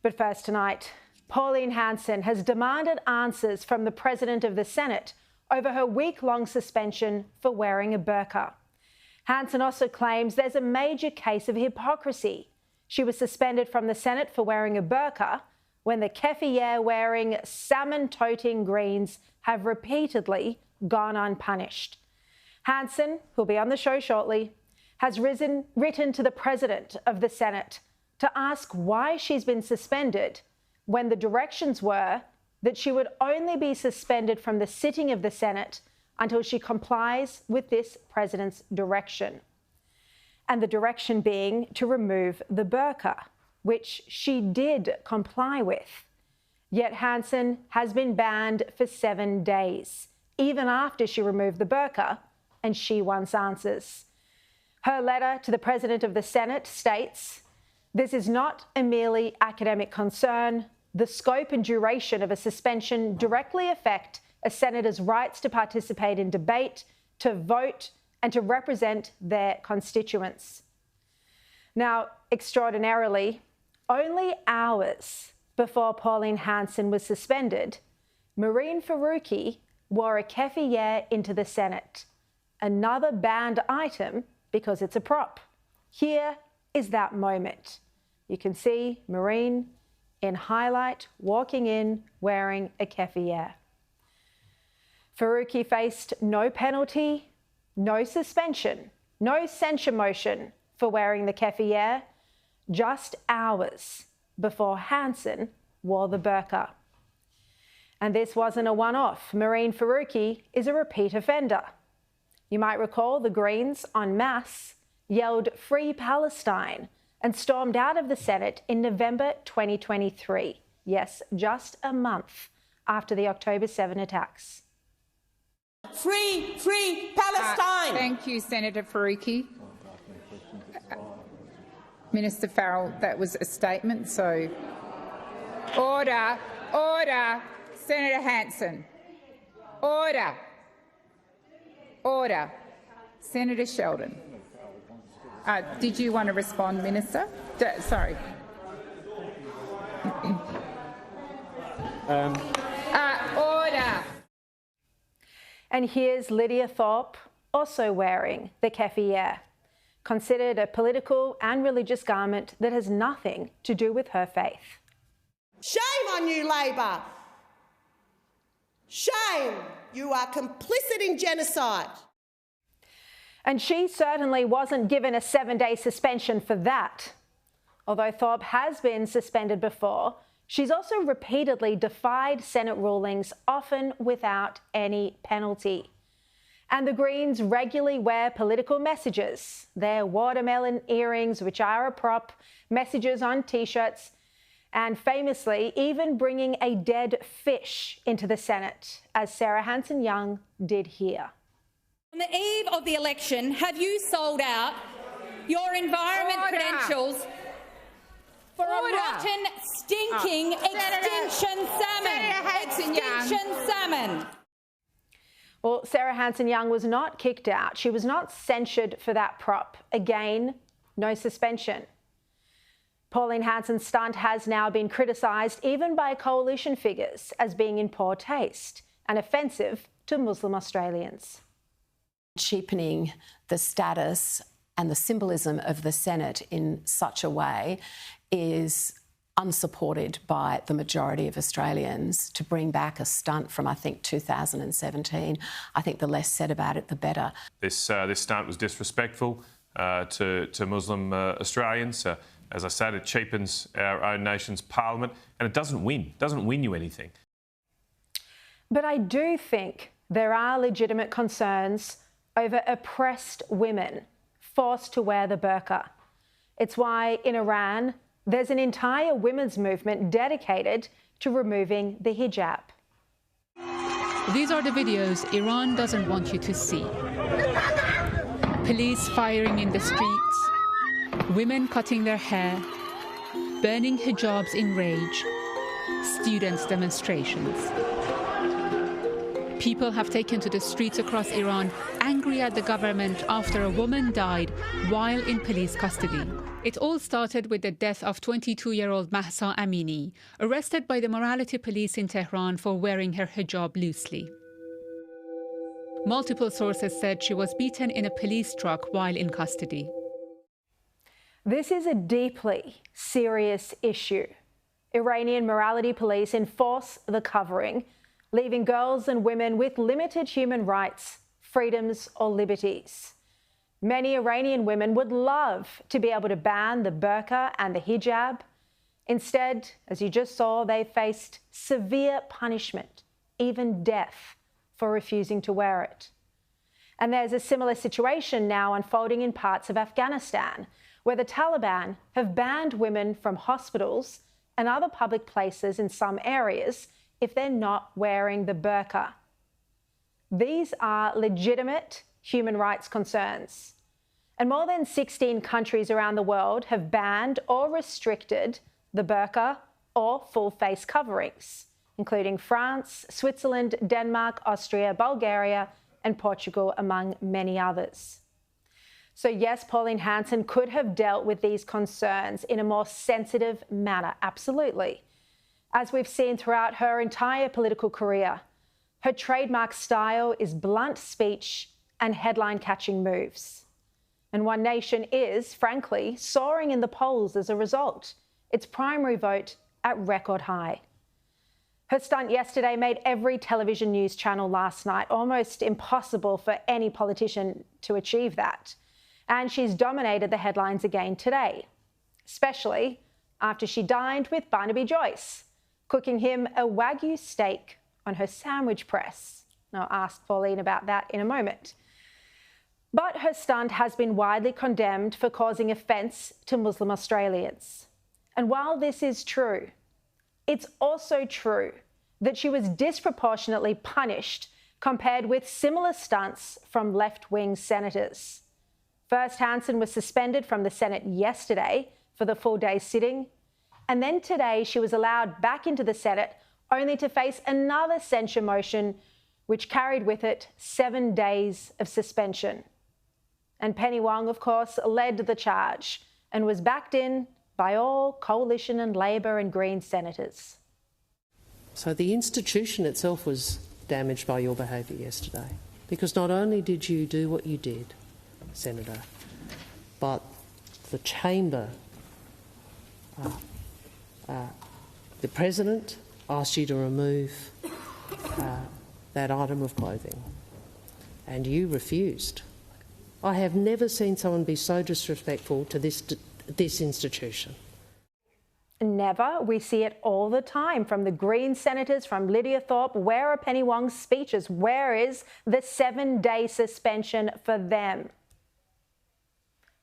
But first tonight, Pauline Hanson has demanded answers from the President of the Senate over her week-long suspension for wearing a burqa. Hanson also claims there's a major case of hypocrisy. She was suspended from the Senate for wearing a burqa when the keffiyeh-wearing, salmon-toting Greens have repeatedly gone unpunished. Hanson, who'll be on the show shortly, has written to the President of the Senate to ask why she's been suspended when the directions were that she would only be suspended from the sitting of the Senate until she complies with this President's direction. And the direction being to remove the burqa, which she did comply with. Yet Hanson has been banned for 7 days, even after she removed the burqa, and she wants answers. Her letter to the President of the Senate states, "This is not a merely academic concern. The scope and duration of a suspension directly affect a senator's rights to participate in debate, to vote, and to represent their constituents." Now, extraordinarily, only hours before Pauline Hanson was suspended, Mehreen Faruqi wore a keffiyeh into the Senate, another banned item because it's a prop. Here is that moment. You can see Mehreen in highlight walking in wearing a keffiyeh. Faruqi faced no penalty, no suspension, no censure motion for wearing the keffiyeh, just hours before Hanson wore the burqa. And this wasn't a one-off. Mehreen Faruqi is a repeat offender. You might recall the Greens en masse yelled "Free Palestine" and stormed out of the Senate in November 2023. Yes, just a month after the October 7 attacks. Free Palestine! Thank you, Senator Faruqi. Minister Farrell, that was a statement, so... Order. Senator Hanson. Order. Senator Sheldon. Did you want to respond, Minister? Sorry. Order. And here's Lydia Thorpe also wearing the keffiyeh, considered a political and religious garment that has nothing to do with her faith. Shame on you, Labor. Shame. You are complicit in genocide. And she certainly wasn't given a 7-day suspension for that. Although Thorpe has been suspended before, she's also repeatedly defied Senate rulings, often without any penalty. And the Greens regularly wear political messages, their watermelon earrings, which are a prop, messages on T-shirts, and famously even bringing a dead fish into the Senate, as Sarah Hanson-Young did here. On the eve of the election, have you sold out your environment credentials for a rotten, stinking extinction salmon? Well, Sarah Hanson-Young was not kicked out. She was not censured for that prop. Again, no suspension. Pauline Hanson's stunt has now been criticised even by coalition figures as being in poor taste and offensive to Muslim Australians. Cheapening the status and the symbolism of the Senate in such a way is unsupported by the majority of Australians. To bring back a stunt from, I think, 2017, I think the less said about it, the better. This stunt was disrespectful to Muslim Australians. As I said, it cheapens our own nation's parliament and it doesn't win you anything. But I do think there are legitimate concerns over oppressed women forced to wear the burqa. It's why in Iran, there's an entire women's movement dedicated to removing the hijab. These are the videos Iran doesn't want you to see. Police firing in the streets, women cutting their hair, burning hijabs in rage, students' demonstrations. People have taken to the streets across Iran, angry at the government after a woman died while in police custody. It all started with the death of 22-year-old Mahsa Amini, arrested by the morality police in Tehran for wearing her hijab loosely. Multiple sources said she was beaten in a police truck while in custody. This is a deeply serious issue. Iranian morality police enforce the covering, leaving girls and women with limited human rights, freedoms or liberties. Many Iranian women would love to be able to ban the burqa and the hijab. Instead, as you just saw, they faced severe punishment, even death, for refusing to wear it. And there's a similar situation now unfolding in parts of Afghanistan, where the Taliban have banned women from hospitals and other public places in some areas if they're not wearing the burqa. These are legitimate human rights concerns. And more than 16 countries around the world have banned or restricted the burqa or full face coverings, including France, Switzerland, Denmark, Austria, Bulgaria, and Portugal, among many others. So yes, Pauline Hanson could have dealt with these concerns in a more sensitive manner, absolutely. As we've seen throughout her entire political career, her trademark style is blunt speech and headline-catching moves. And One Nation is, frankly, soaring in the polls as a result, its primary vote at record high. Her stunt yesterday made every television news channel last night, almost impossible for any politician to achieve that. And she's dominated the headlines again today, especially after she dined with Barnaby Joyce, cooking him a Wagyu steak on her sandwich press. I'll ask Pauline about that in a moment. But her stunt has been widely condemned for causing offence to Muslim Australians. And while this is true, it's also true that she was disproportionately punished compared with similar stunts from left-wing senators. First, Hanson was suspended from the Senate yesterday for the full-day sitting, and then today she was allowed back into the Senate only to face another censure motion which carried with it 7 days of suspension. And Penny Wong, of course, led the charge and was backed in by all Coalition and Labor and Green senators. So the institution itself was damaged by your behaviour yesterday, because not only did you do what you did, Senator, but the chamber, the President asked you to remove that item of clothing, and you refused. I have never seen someone be so disrespectful to this institution. Never. We see it all the time from the Green senators, from Lydia Thorpe. Where are Penny Wong's speeches? Where is the 7-day suspension for them?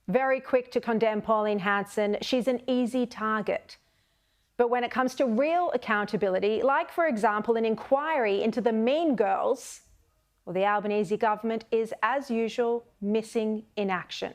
Very quick to condemn Pauline Hanson. She's an easy target. But when it comes to real accountability, like, for example, an inquiry into the Mean Girls, well, the Albanese government is, as usual, missing in action.